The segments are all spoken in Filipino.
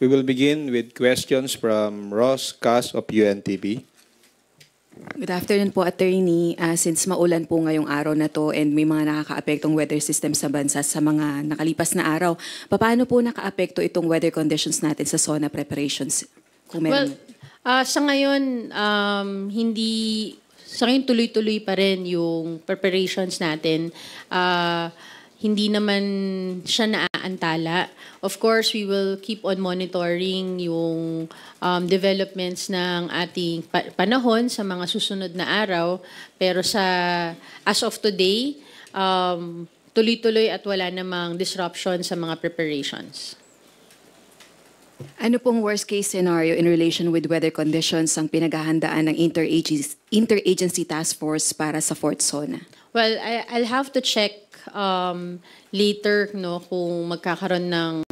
We will begin with questions from Ross Cas of UNTV. Good afternoon po, Attorney. Since maulan po ngayong araw na to and may mga nakaka-apektong weather system sa bansa sa mga nakalipas na araw, paano po naka-apekto itong weather conditions natin sa SONA preparations? Kung meron. Well, sa ngayon, tuloy-tuloy pa rin yung preparations natin. Hindi naman siya naaantala. Of course, we will keep on monitoring yung developments ng ating panahon sa mga susunod na araw. Pero as of today, tuloy-tuloy at wala namang disruption sa mga preparations. Ano pong worst case scenario in relation with weather conditions ang pinaghahandaan ng interagency task force para sa Fort SONA? Well, I'll have to check later kung magkakaroon ng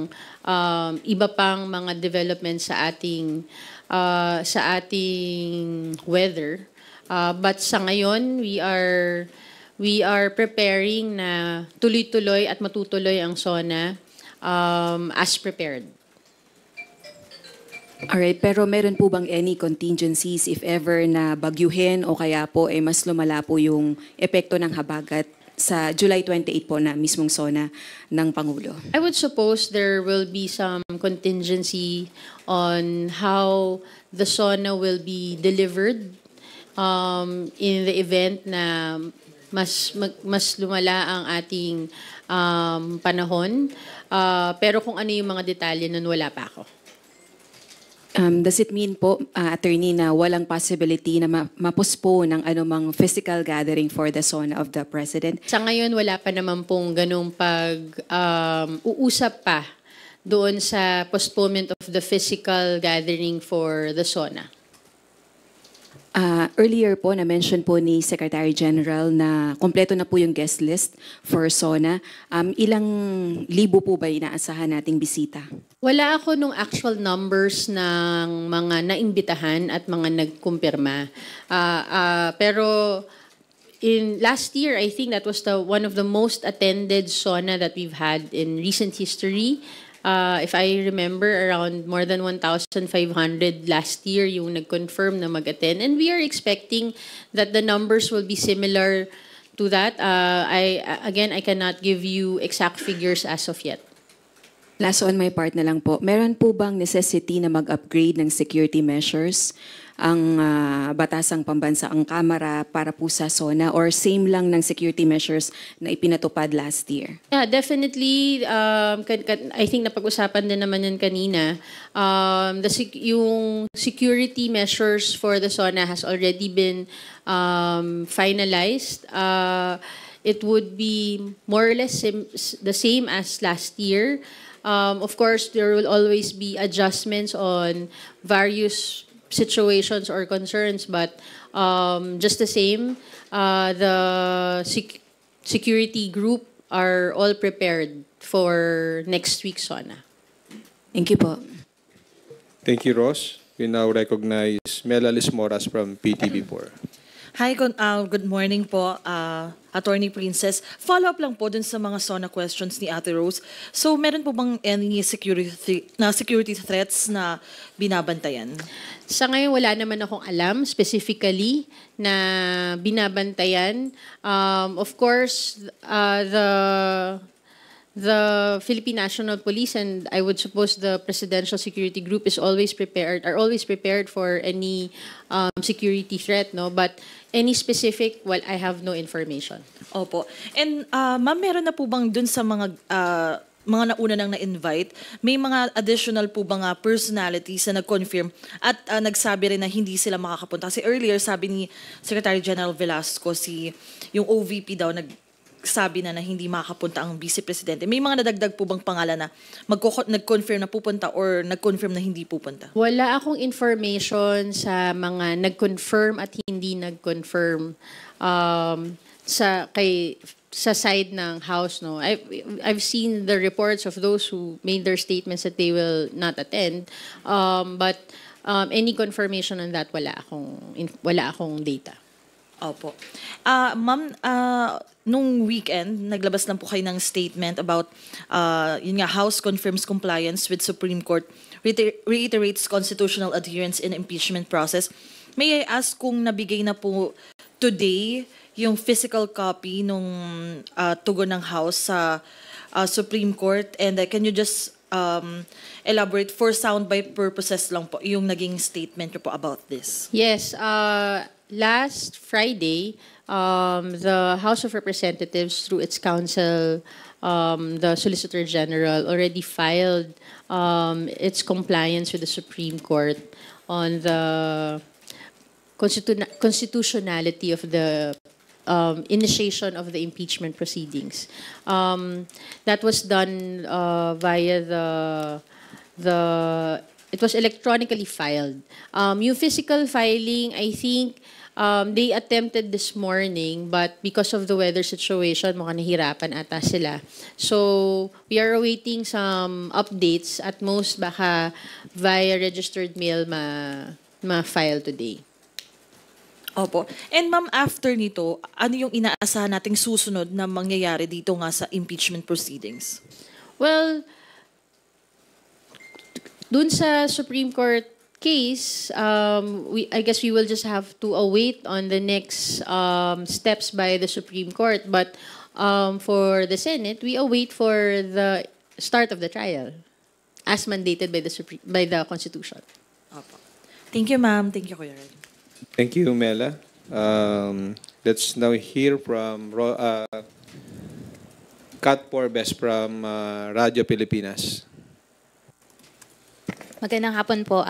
iba pang mga developments sa ating weather. But sa ngayon, we are preparing na tuloy-tuloy at matutuloy ang SONA as prepared. Alright, pero meron po bang any contingencies if ever na bagyuhin o kaya po mas lumala po yung epekto ng habagat sa July 28 po na mismong SONA ng Pangulo? I would suppose there will be some contingency on how the SONA will be delivered in the event na mas lumala ang ating panahon. Pero kung ano yung mga detalye nun, wala pa ako. Does it mean po, Attorney, na walang possibility na mapostpone ng anumang physical gathering for the SONA of the President? Sa ngayon, wala pa naman pong ganung uusap pa doon sa postponement of the physical gathering for the SONA. Earlier po, na-mention po ni Secretary General na kompleto na po yung guest list for SONA. Ilang libo po ba inaasahan nating bisita? Wala ako nung actual numbers ng mga naimbitahan at mga nagkumpirma. Pero in last year, I think that was one of the most attended SONA that we've had in recent history. If I remember, around more than 1,500 last year yung nag-confirm na mag-attend. And we are expecting that the numbers will be similar to that. I cannot give you exact figures as of yet. Last on my part na lang po, meron po bang necessity na mag-upgrade ng security measures ang batasang pambansaang Kamara para po sa SONA or same lang ng security measures na ipinatupad last year? Yeah, definitely. I think napag-usapan din naman yan kanina. Yung security measures for the SONA has already been finalized. It would be more or less the same as last year. Of course, there will always be adjustments on various situations or concerns, but just the same, the security group are all prepared for next week's SONA. Thank you po. Thank you, Ross. We now recognize Melalis Moras from PTV4. Hi, good morning po, Attorney Princess. Follow-up lang po dun sa mga SONA questions ni Ate Rose. So, meron po bang any security threats na binabantayan? Sa ngayon, wala naman akong alam specifically na binabantayan. Of course, the Philippine National Police and I would suppose the Presidential Security Group are always prepared for any security threat, no? But any specific, well, I have no information. Opo. And ma'am, meron na po bang dun sa mga nauna nang na-invite, may mga additional po bang personalities na nag-confirm at nagsabi rin na hindi sila makakapunta? Kasi earlier, sabi ni Secretary General Velasco, yung OVP daw, sabi na hindi makakapunta ang Vice Presidente. May mga nadagdag po bang pangalan na nag-confirm na pupunta or nag-confirm na hindi pupunta? Wala akong information sa mga nag-confirm at hindi nag-confirm sa side ng House. No? I've seen the reports of those who made their statements that they will not attend. But any confirmation on that, wala akong data. Opo. Ma'am, nung weekend, naglabas lang po kayo ng statement about, yun nga, House confirms compliance with Supreme Court, reiterates constitutional adherence in impeachment process. May I ask kung nabigay na po today yung physical copy nung tugon ng House sa Supreme Court? And can you just elaborate for soundbite purposes lang po yung naging statement nyo po about this? Yes, last Friday, the House of Representatives, through its counsel, the Solicitor General, already filed its compliance with the Supreme Court on the constitutionality of the initiation of the impeachment proceedings. That was done via it was electronically filed. Yung physical filing, I think, they attempted this morning, but because of the weather situation, mukhang nahirapan ata sila. So, we are awaiting some updates. At most, baka via registered mail ma-file today. Opo. And ma'am, after nito, ano yung inaasahan nating susunod na mangyayari dito nga sa impeachment proceedings? Well, dun sa Supreme Court case, I guess we will just have to await on the next steps by the Supreme Court. But for the Senate, we await for the start of the trial as mandated by the Constitution. Opo. Thank you, ma'am. Thank you, Kuya Red. Thank you, Mela. Let's now hear from Kat Porbes from Radyo Pilipinas. Magandang hapon po,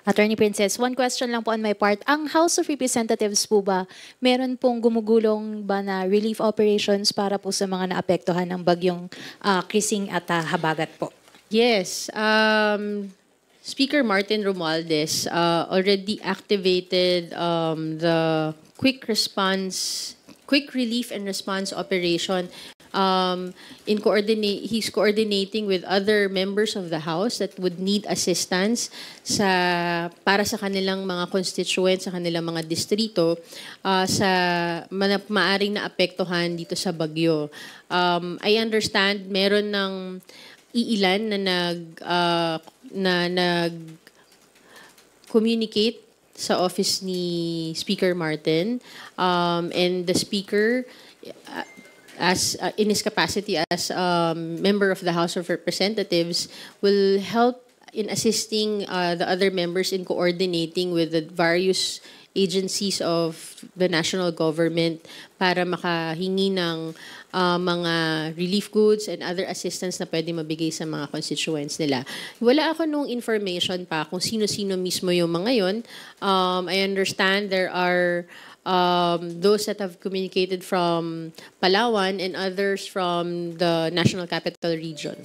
Attorney Princess. One question lang po on my part. Ang House of Representatives po ba, meron pong gumugulong ba na relief operations para po sa mga naapektuhan ng bagyong Krising at Habagat po? Yes. Speaker Martin Romualdez already activated the quick relief and response operation. He's coordinating with other members of the House that would need assistance para sa kanilang mga constituents, sa kanilang mga distrito, sa maaring naapektuhan dito sa bagyo. I understand meron ng iilan na nag-communicate sa office ni Speaker Martin, and the Speaker, as in his capacity as member of the House of Representatives, will help in assisting the other members in coordinating with the various agencies of the national government para makahingi ng mga relief goods and other assistance na pwede mabigay sa mga constituents nila. Wala ako nung information pa kung sino-sino mismo yung mga yon. I understand there are those that have communicated from Palawan and others from the National Capital Region.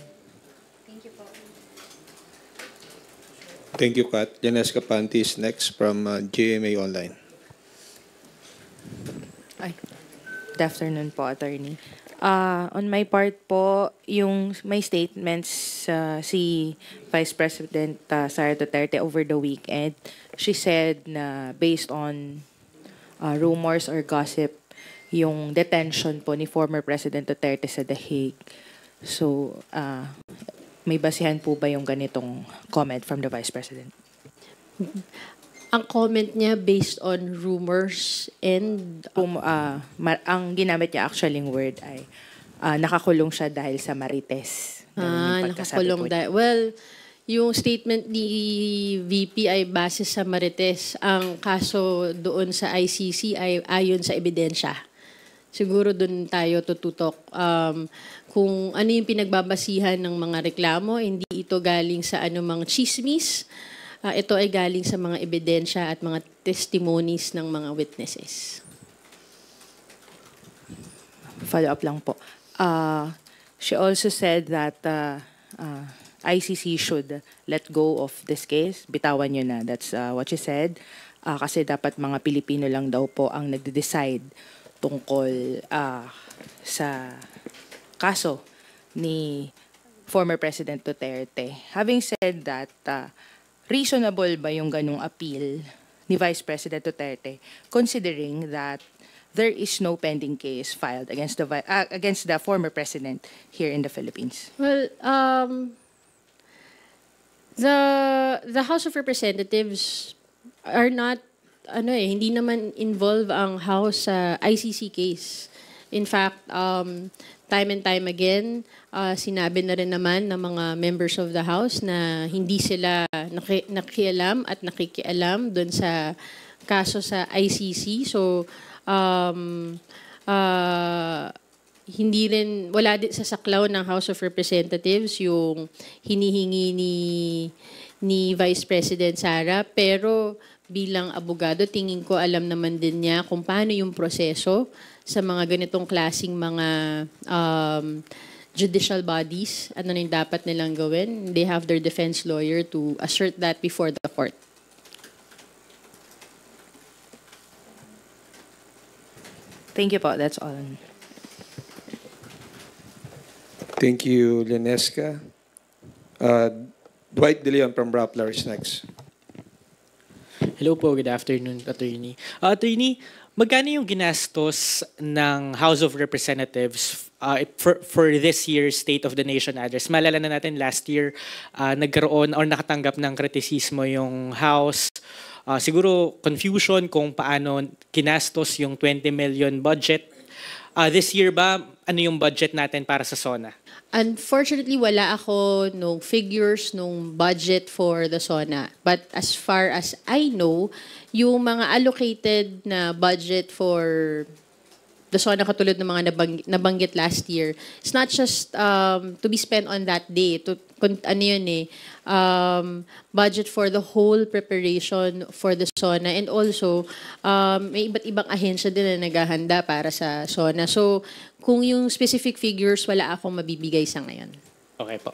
Thank you, Kat. Janes Capanti is next from GMA Online. Ay, good afternoon po, Attorney. On my part po, yung may statements si Vice President Sara Duterte over the weekend, she said na based on rumors or gossip, yung detention po ni former President Duterte sa The Hague. So, may basihan po ba yung ganitong comment from the Vice President? Ang comment niya based on rumors and ang ginamit niya actually word ay nakakulong siya dahil sa Marites. Nakakulong dahil. Well, yung statement ni VP ay base sa Marites. Ang kaso doon sa ICC ay ayon sa ebidensya. Siguro doon tayo tututok. Kung ano yung pinagbabasihan ng mga reklamo, hindi ito galing sa anumang chismis. Ito ay galing sa mga ebidensya at mga testimonies ng mga witnesses. Follow up lang po. She also said that ICC should let go of this case. Bitawan nyo na. That's what she said. Kasi dapat mga Pilipino lang daw po ang nagde-decide tungkol sa kaso ni former President Duterte. Having said that, reasonable ba yung ganung appeal ni Vice President Duterte, considering that there is no pending case filed against the former president here in the Philippines? Well, the House of Representatives are not hindi naman involve ang House sa ICC case. In fact, time and time again, sinabi na rin naman ng mga members of the House na hindi sila nakialam at nakikialam doon sa kaso sa ICC. So, hindi rin, wala din sa saklaw ng House of Representatives yung hinihingi ni Vice President Sara. Pero bilang abogado, tingin ko alam naman din niya kung paano yung proseso sa mga ganitong klasing mga judicial bodies. Ano na yung dapat nilang gawin. They have their defense lawyer to assert that before the court. Thank you po. That's all. Thank you, Lenesca. Dwight De Leon from Rappler is next. Hello po, good afternoon, Attorney. Attorney, magkano yung ginastos ng House of Representatives for this year's State of the Nation address? Maalala na natin last year, nagkaroon or nakatanggap ng kritisismo yung House. Siguro confusion kung paano kinastos yung 20 million budget. This year ba, ano yung budget natin para sa SONA? Unfortunately, wala ako nung figures nung budget for the SONA. But as far as I know, yung mga allocated na budget for the SONA katulad ng mga nabanggit last year, it's not just to be spent on that day. Budget for the whole preparation for the SONA. And also, may iba't ibang ahensya din na naghahanda para sa SONA. So, kung yung specific figures, wala akong mabibigay sa ngayon. Okay po.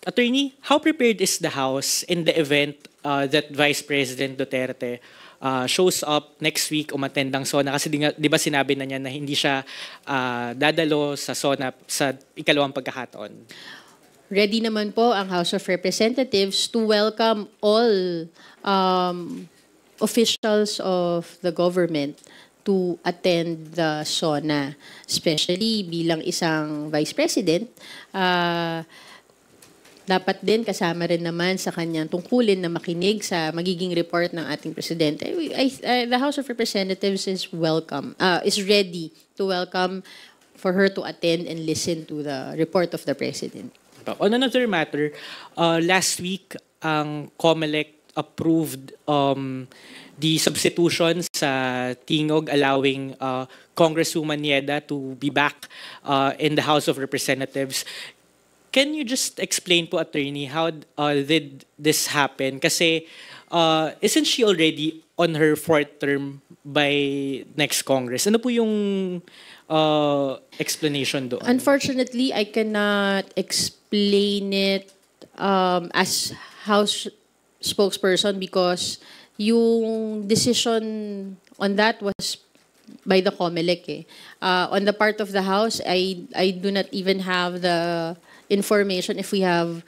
Attorney, how prepared is the House in the event that Vice President Duterte shows up next week umattend ng SONA? Kasi di ba sinabi na niya na hindi siya dadalo sa SONA sa ikalawang pagkakataon? Ready naman po ang House of Representatives to welcome all officials of the government to attend the SONA. Especially bilang isang Vice President, dapat din kasama rin naman sa kanyang tungkulin na makinig sa magiging report ng ating Presidente. The House of Representatives is ready to welcome for her to attend and listen to the report of the President. On another matter, last week, ang COMELEC approved the substitution sa Tingog, allowing Congresswoman Yeda to be back in the House of Representatives. Can you just explain po, Attorney, how did this happen? Kasi isn't she already on her fourth term by next Congress? Ano po yung explanation doon? Unfortunately, I cannot explain it as House spokesperson because yung decision on that was by the COMELEC. On the part of the House, I do not even have the information if we have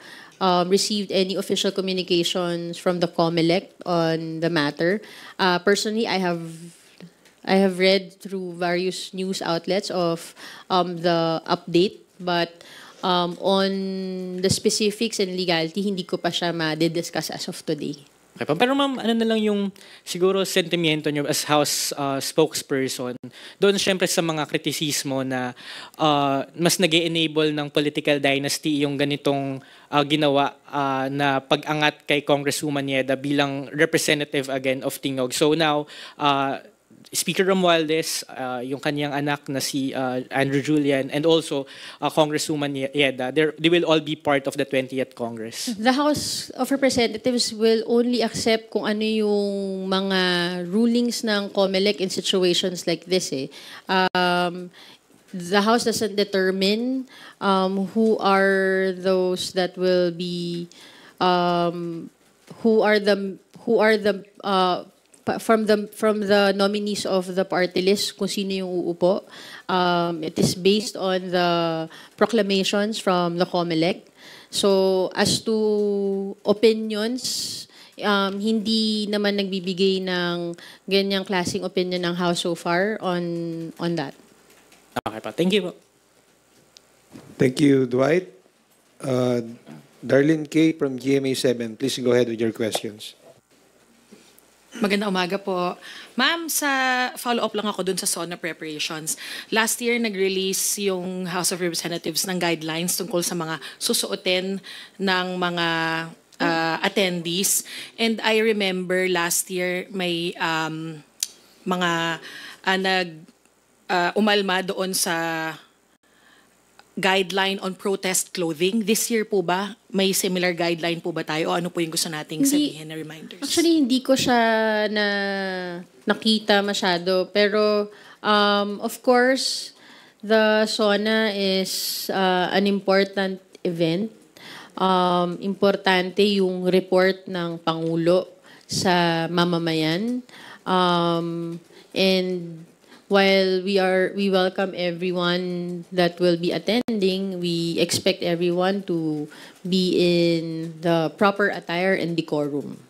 received any official communications from the COMELEC on the matter. Personally, I have read through various news outlets of the update, but on the specifics and legality, hindi ko pa siya ma-discuss as of today. Okay, pero ma'am, ano na lang yung siguro sentimiento nyo as House spokesperson doon syempre sa mga kritisismo na mas nag-e-enable ng political dynasty yung ganitong ginawa na pag-angat kay Congresswoman Yeda bilang representative again of Tingog. So now, Speaker Romualdez, yung kanyang anak na si Andrew Julian, and also Congresswoman Yeda, they will all be part of the 20th Congress. The House of Representatives will only accept kung ano yung mga rulings ng COMELEC in situations like this. The House doesn't determine who are those that will be, who are the from the nominees of the party list kung sino yung uupo. It is based on the proclamations from the COMELEC. So as to opinions, hindi naman nagbibigay ng ganyang klaseng opinion ng House so far on that. Okay pa. Thank you po. Thank you, Dwight. Darlene K. from GMA7, please go ahead with your questions. Magandang umaga po. Ma'am, sa follow-up lang ako dun sa SONA preparations. Last year, nag-release yung House of Representatives ng guidelines tungkol sa mga susuotin ng mga attendees. And I remember last year may mga umalma doon sa guideline on protest clothing. This year po ba, may similar guideline po ba tayo? O ano po yung gusto nating sabihin na reminders? Actually, hindi ko siya nakita masyado. Pero, of course, the SONA is an important event. Importante yung report ng Pangulo sa mamamayan. And while we welcome everyone that will be attending, we expect everyone to be in the proper attire and decorum.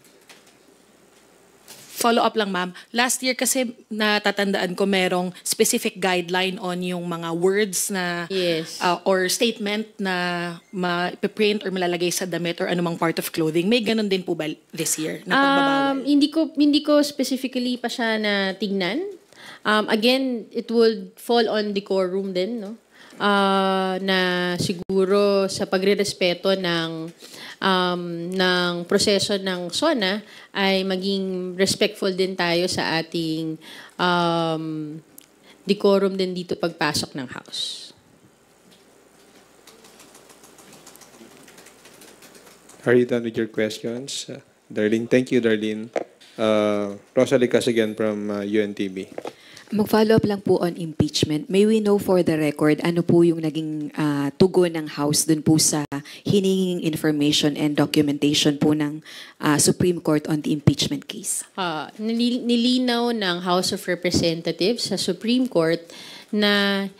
Follow-up lang, ma'am. Last year kasi natatandaan ko merong specific guideline on yung mga words na Yes. or statement na ma-print or malalagay sa damit or anumang part of clothing. May ganun din po ba this year na pagbabawal? Hindi ko specifically pa siya na tignan. Again, it would fall on decorum din, no? Na siguro sa pagrerespeto ng proseso ng SONA ay maging respectful din tayo sa ating decorum din dito pagpasok ng House. Are you done with your questions, Darlene? Thank you, Darlene. Rosalie Casigan from UNTV. Mag-follow up lang po on impeachment. May we know for the record, ano po yung naging tugon ng House dun po sa hininging information and documentation po ng Supreme Court on the impeachment case? Nilinaw ng House of Representatives sa Supreme Court na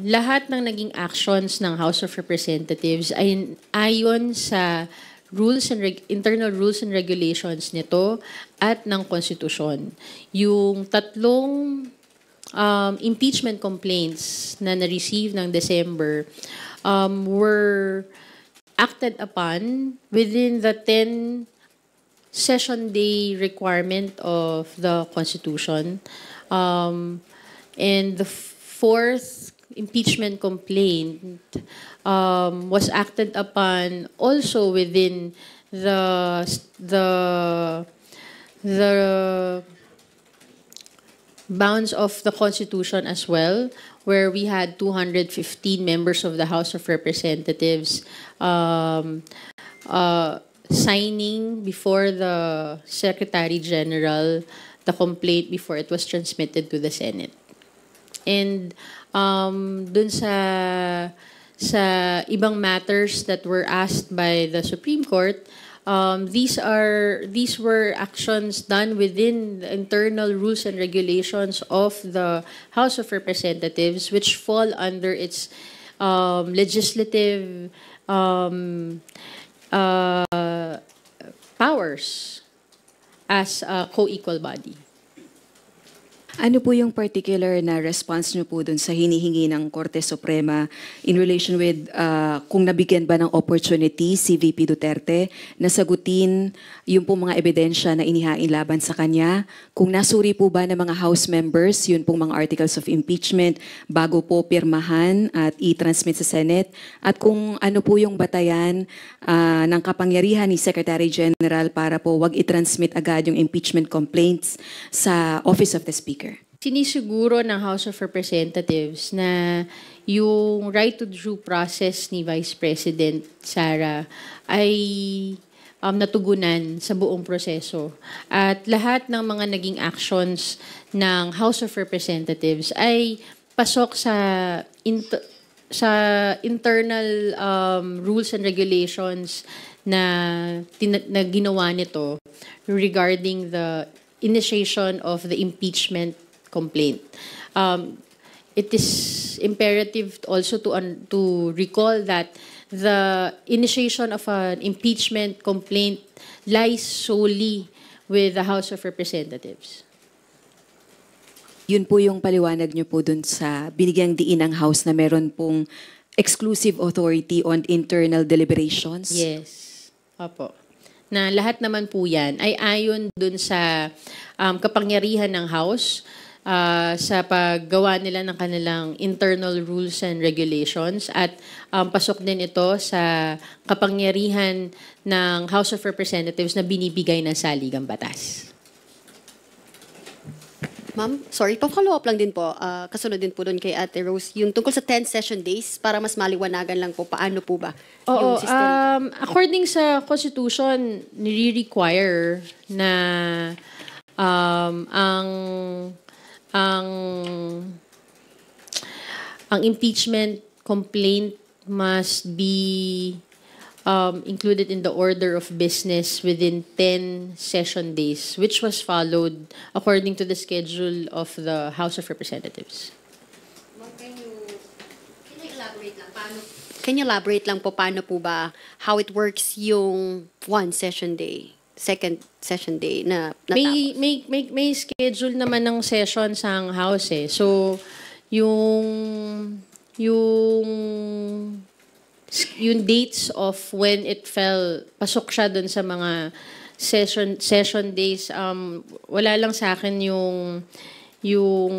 lahat ng naging actions ng House of Representatives ay ayon sa internal rules and regulations nito at ng konstitusyon. Yung tatlong impeachment complaints na na-receive ng December were acted upon within the 10 session day requirement of the Constitution. And the fourth impeachment complaint was acted upon also within the bounds of the Constitution as well, where we had 215 members of the House of Representatives signing before the Secretary General the complaint before it was transmitted to the Senate. And dun sa ibang matters that were asked by the Supreme Court, these were actions done within the internal rules and regulations of the House of Representatives, which fall under its legislative powers as a co-equal body. Ano po yung particular na response nyo po dun sa hinihingi ng Korte Suprema in relation with kung nabigyan ba ng opportunity si VP Duterte na sagutin yung po mga ebidensya na inihain laban sa kanya? Kung nasuri po ba ng mga House members yun pong mga articles of impeachment bago po pirmahan at i-transmit sa Senate? At kung ano po yung batayan ng kapangyarihan ni Secretary General para po wag i-transmit agad yung impeachment complaints sa Office of the Speaker? Sinisiguro ng House of Representatives na yung right to due process ni Vice President Sara ay natugunan sa buong proseso. At lahat ng mga naging actions ng House of Representatives ay pasok sa internal rules and regulations na ginawa nito regarding the initiation of the impeachment complaint. It is imperative also to recall that the initiation of an impeachment complaint lies solely with the House of Representatives. Yun po yung paliwanag niyo po dun sa binigyang diin ng House na meron pong exclusive authority on internal deliberations? Yes. Opo. Na lahat naman po yan ay ayon dun sa kapangyarihan ng House sa paggawa nila ng kanilang internal rules and regulations at pasok din ito sa kapangyarihan ng House of Representatives na binibigay ng saligang batas. Ma'am, sorry, pa-follow up lang din po. Kasunod din po doon kay Ate Rose. Yung tungkol sa 10 session days, para mas maliwanagan lang po, paano po ba Oo, yung system? according sa Constitution, nire-require na ang impeachment complaint must be included in the order of business within 10 session days, which was followed according to the schedule of the House of Representatives. Can you elaborate lang po paano po ba, how it works yung one session day, second session day na natapos? May schedule naman ng session sa House eh. So, yung dates of when it fell, pasok siya dun sa mga session days. Wala lang sa akin yung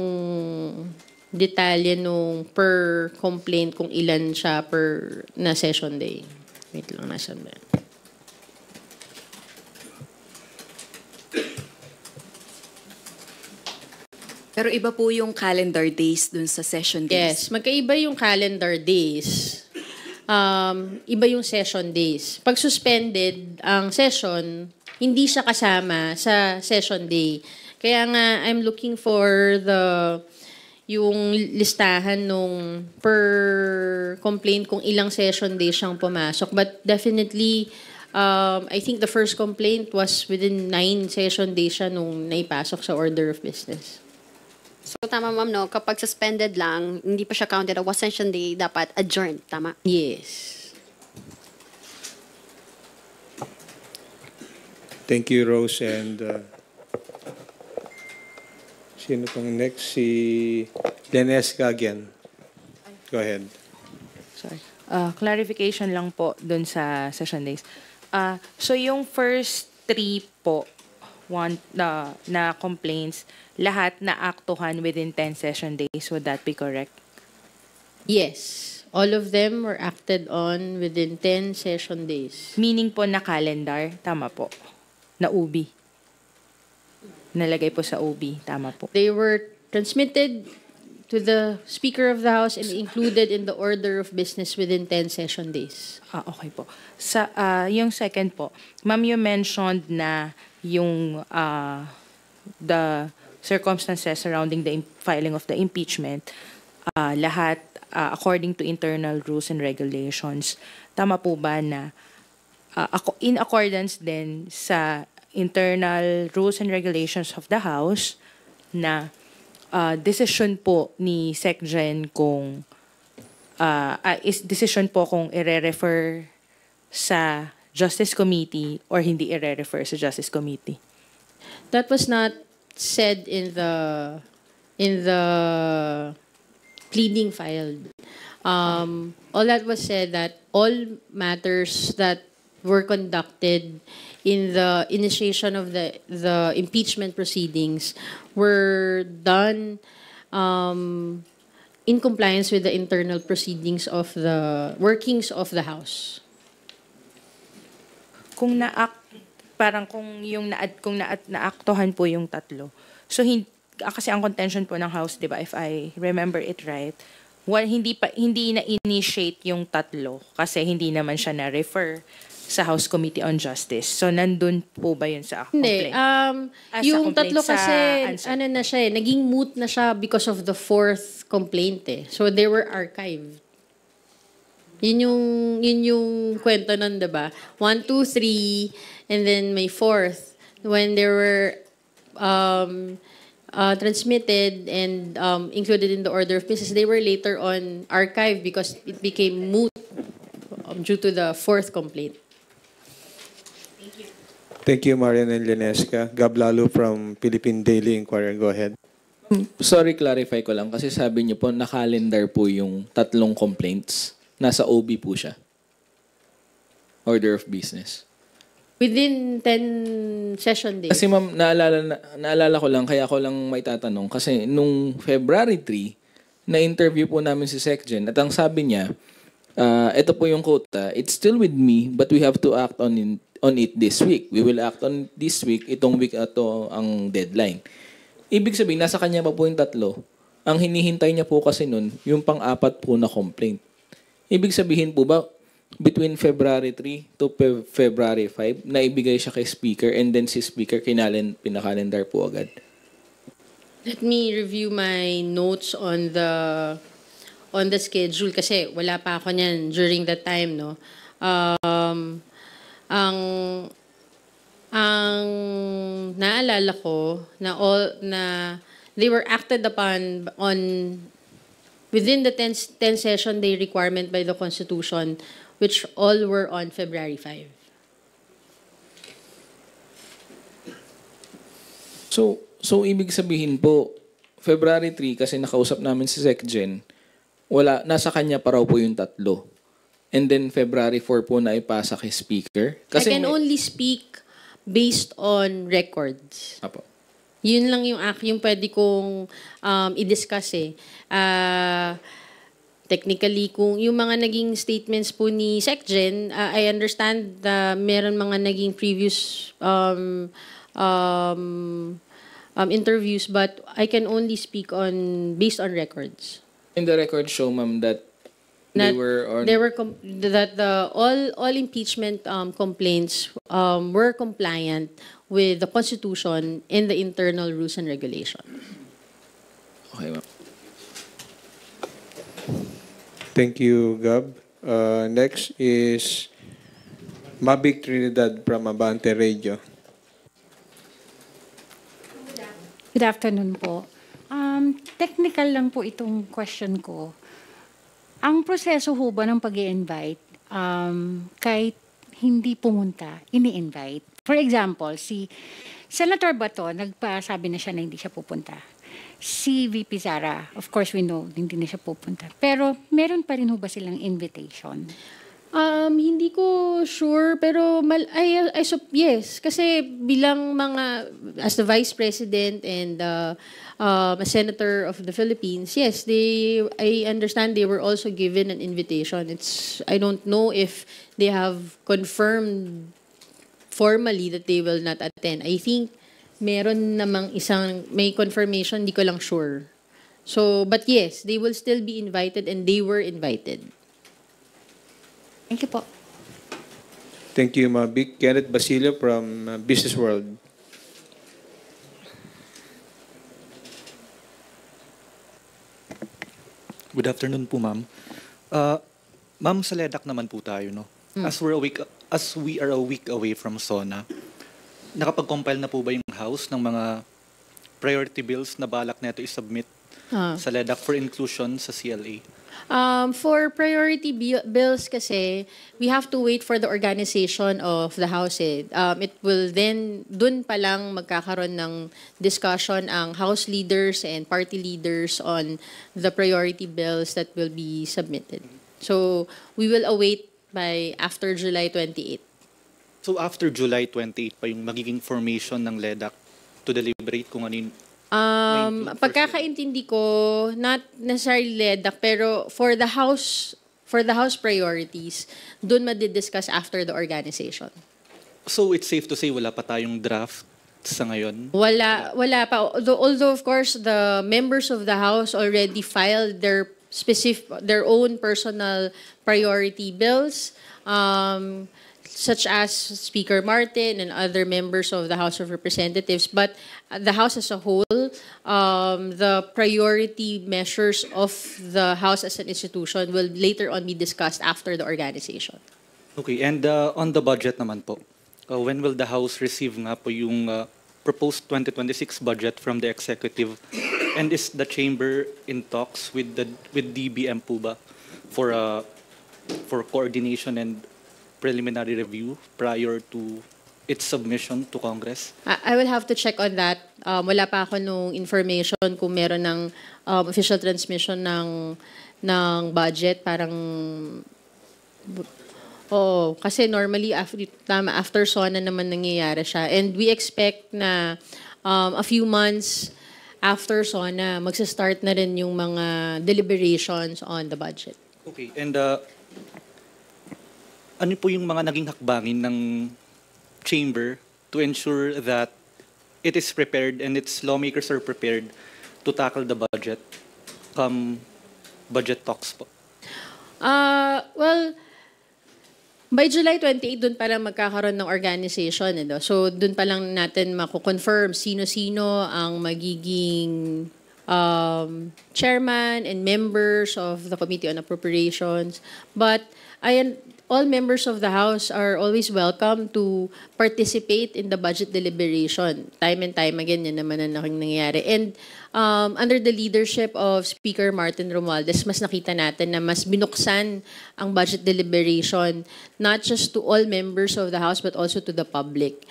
detalye nung per complaint kung ilan siya per na session day. Wait lang, nasan ba? Pero iba po yung calendar days dun sa session days. Yes, magkaiba yung calendar days. Iba yung session days. Pag suspended ang session, hindi siya kasama sa session day. Kaya nga, I'm looking for yung listahan nung per complaint kung ilang session days siyang pumasok. But definitely, I think the first complaint was within 9 session days siya nung naipasok sa order of business. So tama ma'am, no? Kapag suspended lang, hindi pa siya counted a one session day, dapat adjourned, tama? Yes. Thank you, Rose. And sino pang next? Si Lenesca again. Go ahead. Sorry. Clarification lang po dun sa session days. So yung first 3 po, na complaints, lahat na aktuhan within 10 session days. Would that be correct? Yes. All of them were acted on within 10 session days. Meaning po na calendar, tama po. Na UB. Nalagay po sa OB, tama po. They were transmitted to the Speaker of the House and included in the order of business within 10 session days. Okay po. Sa yung second po, ma'am, you mentioned na yung the circumstances surrounding the filing of the impeachment, lahat according to internal rules and regulations. Tama po ba na in accordance din sa internal rules and regulations of the House na decision po ni SecGen kung is decision po kung i-refer sa Justice Committee or hindi i-refer sa Justice Committee? That was not said in the pleading filed. All that was said that all matters that were conducted in the initiation of the impeachment proceedings were done in compliance with the internal proceedings of the workings of the House. Kung parang kung yung naaktuhan po yung tatlo. So kasi ang contention po ng House, 'di ba, if I remember it right, hindi na initiate yung tatlo kasi hindi naman siya na refer sa House Committee on Justice. So nandun po ba yun sa complaint? Hindi. Yung tatlo kasi ano na siya naging moot na siya because of the fourth complaint eh. So they were archived. Yun yung kwento nun, diba? 1, 2, 3, and then may fourth. When they were transmitted and included in the order of business, they were later on archived because it became moot due to the fourth complaint. Thank you, Marian and Lenesca. Gab Lalo from Philippine Daily Inquirer. Go ahead. Sorry, clarify ko lang kasi sabi niyo po na-calendar po yung 3 complaints. Nasa OB po siya. Order of business. Within 10 session days. Kasi ma'am, naalala ko lang, kaya ako lang may tatanong. Kasi nung February 3, na-interview po namin si SecGen at ang sabi niya, ito po yung quota, it's still with me but we have to act on it this week. We will act on this week, itong week ito ang deadline. Ibig sabihin, nasa kanya pa po yung 3. Ang hinihintay niya po kasi nun, yung pang-4 po na complaint. Ibig sabihin po ba, between February 3 to February 5, naibigay siya kay speaker and then si speaker pinakalendar po agad? Let me review my notes on the schedule kasi wala pa ako niyan during that time, no. Ang naalala ko na they were acted upon within the 10 session day requirement by the Constitution, which all were on February 5. So ibig sabihin po, February 3 kasi nakausap namin si SecGen, nasa kanya pa raw po yung 3. And then February 4 po na ipasa kay speaker. Kasi I can only speak based on records. Apo. Yun lang yung pwede kong i-discuss eh. Technically, kung yung mga naging statements po ni SecGen, I understand meron mga naging previous interviews, but I can only speak based on records. In the record show, ma'am, that they were on... all impeachment complaints were compliant with the Constitution and the internal rules and regulations. Okay, ma'am. Thank you, Gab. Next is Mabik Trinidad from Abante Radio. Good afternoon po. Technical lang po itong question ko. Ang proseso ho ba ng pag-i-invite, kahit hindi pumunta, ini-invite? For example, si Senator Bato, nagpasabi na siya na hindi siya pupunta. Si VP Sara, of course we know, hindi na siya pupunta. Pero meron pa rin ho ba silang invitation? Hindi ko sure, pero yes. Kasi bilang as the Vice President and a Senator of the Philippines, yes, I understand they were also given an invitation. I don't know if they have confirmed formally that they will not attend. I think meron namang may confirmation, di ko lang sure. So, but yes, they will still be invited and they were invited. Thank you po. Thank you, Mabik. Kenneth Basilio from Business World. Good afternoon po, ma'am. Ma'am, sa LEDAC naman po tayo, no? As we are a week away from SONA, nakapag-compile na po ba yung House ng mga priority bills na balak neto i-submit sa LEDAC for inclusion sa CLA? For priority bills kasi, we have to wait for the organization of the House. It will then, dun pa lang magkakaroon ng discussion ang House leaders and party leaders on the priority bills that will be submitted. So, we will await by after July 28. So after July 28 pa yung magiging formation ng LEDAC to deliberate kung ano yung... Pagkakaintindi ko, not necessarily LEDAC, pero for the House priorities, dun madidiscuss after the organization. So it's safe to say wala pa tayong draft sa ngayon? Wala pa. Although of course, the members of the House already filed their own personal priority bills, such as Speaker Martin and other members of the House of Representatives. But the House as a whole, the priority measures of the House as an institution will later on be discussed after the organization. Okay, and on the budget naman po, when will the House receive nga po yung proposed 2026 budget from the executive? And is the chamber in talks with DBM po ba for for coordination and preliminary review prior to its submission to Congress? I will have to check on that. Wala pa ako nung information kung meron ng official transmission ng budget. Parang, kasi normally after SONA naman nangyayari siya. And we expect na a few months after SONA, magsa-start na rin yung mga deliberations on the budget. Okay, and ano po yung mga naging hakbangin ng chamber to ensure that it is prepared and its lawmakers are prepared to tackle the budget come budget talks po? Well, by July 28, dun pa lang magkakaroon ng organization. So, dun pa lang natin mako-confirm sino-sino ang magiging chairman and members of the Committee on Appropriations. But all members of the House are always welcome to participate in the budget deliberation. Time and time again, yan naman ang nangyayari. And under the leadership of Speaker Martin Romualdez, mas nakita natin na mas binuksan ang budget deliberation, not just to all members of the House, but also to the public.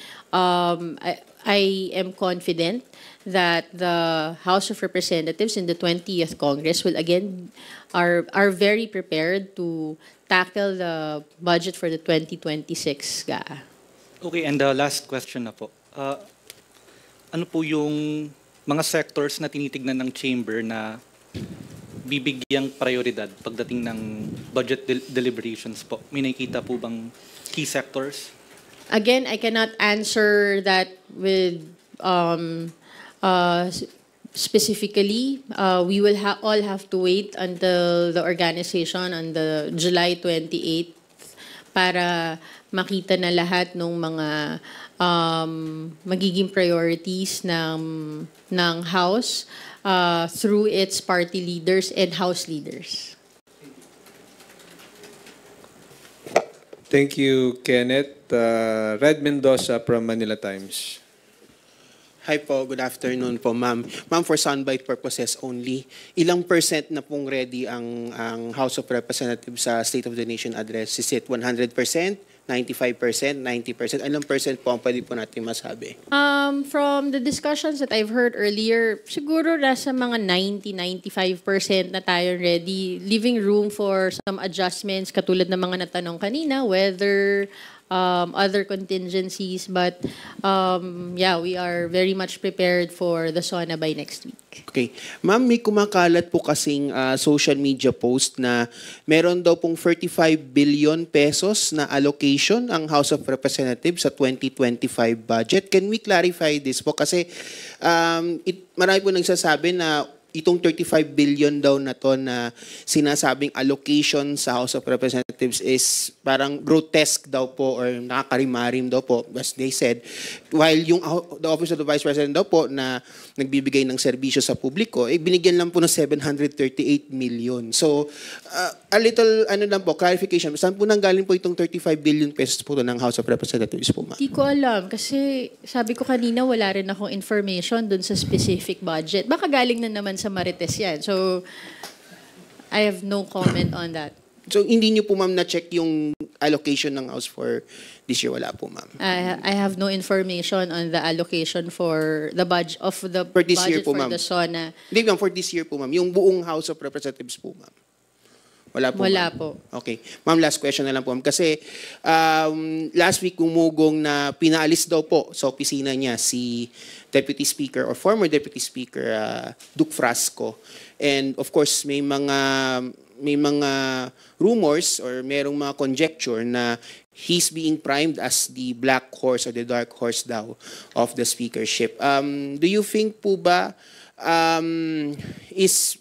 I am confident that the House of Representatives in the 20th Congress will again are very prepared to tackle the budget for the 2026 GAA. Okay, and the last question na po. Ano po yung mga sectors na tinitignan ng chamber na bibigyang prioridad pagdating ng budget deliberations po? May nakikita po bang key sectors? Again, I cannot answer that with specifically. We will all have to wait until the organization on the July 28th para makita na lahat ng mga magiging priorities ng House through its party leaders and House leaders. Thank you, Kenneth. Red Mendoza from Manila Times. Hi po, good afternoon po, ma'am. Ma'am, for soundbite purposes only, ilang percent na pong ready ang House of Representatives sa State of the Nation address? Is it 100%, 95%, 90%? Ilang percent po ang pwede po natin masabi? From the discussions that I've heard earlier, siguro nasa mga 90-95% na tayo ready, leaving room for some adjustments katulad ng mga natanong kanina, whether other contingencies, but yeah, we are very much prepared for the SONA by next week. Okay. Ma'am, may kumakalat po kasing social media post na meron daw pong 35 billion pesos na allocation ang House of Representatives sa 2025 budget. Can we clarify this po? Kasi marami po nagsasabi na itong 35 billion daw na to na sinasabing allocation sa House of Representatives is parang grotesque daw po or nakakarimarim daw po, as they said. While yung the Office of the Vice President daw po na nagbibigay ng serbisyo sa publiko, binigyan lang po ng 738 million. So, a little, lang po, clarification. Saan po nanggaling po itong 35 billion pesos po ng House of Representatives po, ma'am? Hindi ko alam kasi sabi ko kanina wala rin akong information dun sa specific budget. Baka galing na naman sa Marites yan. So, I have no comment on that. So, hindi niyo po, ma'am, na-check yung allocation ng House for this year? Wala po, ma'am. I have no information on the allocation for the budget of the For this year budget po, for ma'am. the SONA. Hindi, ma'am, for this year po, ma'am. Yung buong House of Representatives po, ma'am. Wala po, Wala ma'am. po. Okay. Ma'am, last question na lang po, ma'am. Kasi last week gumugong na pinaalis daw po sa opisina niya si Deputy Speaker or former Deputy Speaker Duke Frasco. And of course, may mga rumors or merong mga conjecture na he's being primed as the black horse or the dark horse daw of the speakership. Do you think po ba is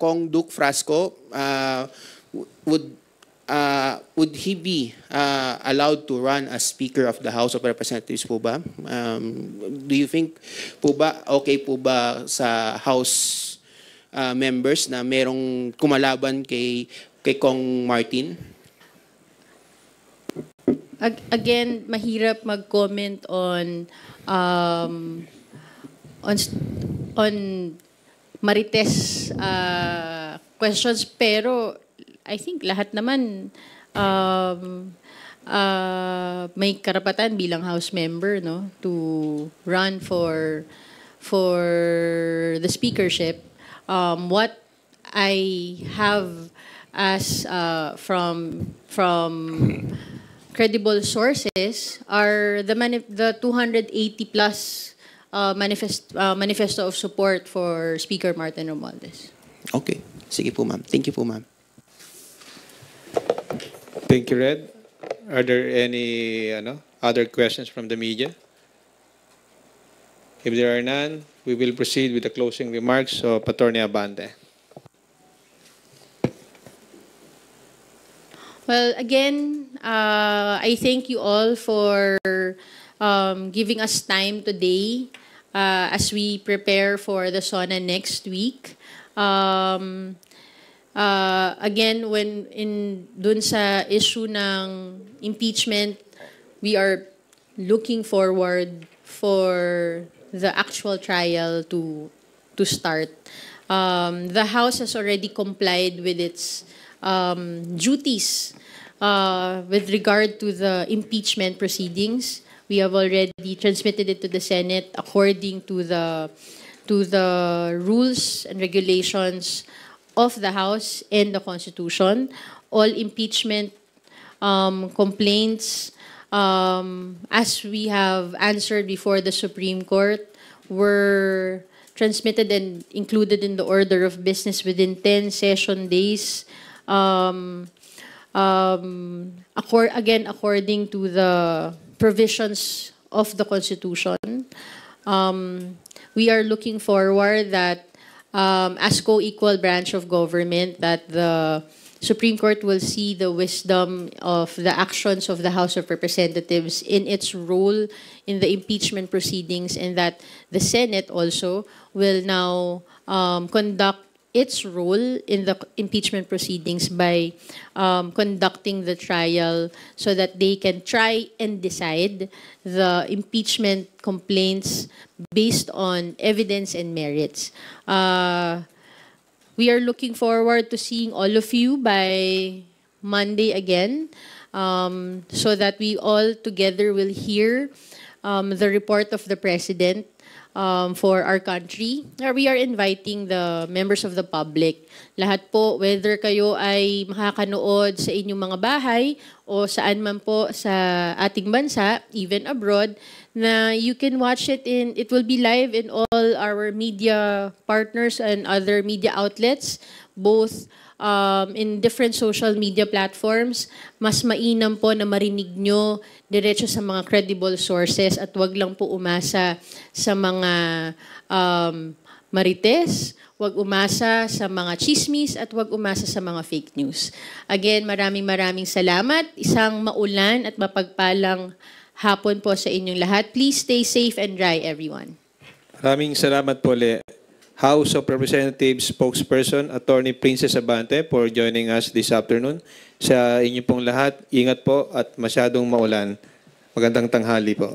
Kong Duke Frasco would he be allowed to run as Speaker of the House of Representatives po ba? Do you think po ba okay po ba sa House members na merong kumalaban kay Kong Martin? Again, mahirap mag-comment on Marites questions, pero I think lahat naman may karapatan bilang House member, no, to run for the speakership. What I have as from credible sources are the 280 plus manifesto of support for Speaker Martin Romualdez. Okay. Sige po, ma'am. Thank you po, ma'am. Thank you, Red. Are there any other questions from the media? If there are none, we will proceed with the closing remarks of Attorney Abante. Well, again, I thank you all for giving us time today as we prepare for the SONA next week. Again, dun sa issue ng impeachment, we are looking forward for the actual trial to start. The House has already complied with its duties with regard to the impeachment proceedings. We have already transmitted it to the Senate according to the rules and regulations of the House and the Constitution. All impeachment complaints, as we have answered before the Supreme Court, were transmitted and included in the order of business within 10 session days. Again, according to the provisions of the Constitution, we are looking forward that as co-equal branch of government, that the Supreme Court will see the wisdom of the actions of the House of Representatives in its role in the impeachment proceedings, and that the Senate also will now conduct its role in the impeachment proceedings by conducting the trial so that they can try and decide the impeachment complaints based on evidence and merits. We are looking forward to seeing all of you by Monday again, so that we all together will hear the report of the President for our country. We are inviting the members of the public. Lahat po, whether kayo ay makakanood sa inyong mga bahay o saan man po sa ating bansa, even abroad, na you can watch it it will be live in all our media partners and other media outlets, both in different social media platforms. Mas mainam po na marinig nyo diretso sa mga credible sources at wag lang po umasa sa mga marites, wag umasa sa mga chismis, at wag umasa sa mga fake news. Again, maraming salamat. Isang maulan at mapagpalang hapon po sa inyong lahat. Please stay safe and dry, everyone. Maraming salamat po, House of Representatives spokesperson, Attorney Princess Abante, for joining us this afternoon. Sa inyo pong lahat, ingat po at masyadong maulan. Magandang tanghali po.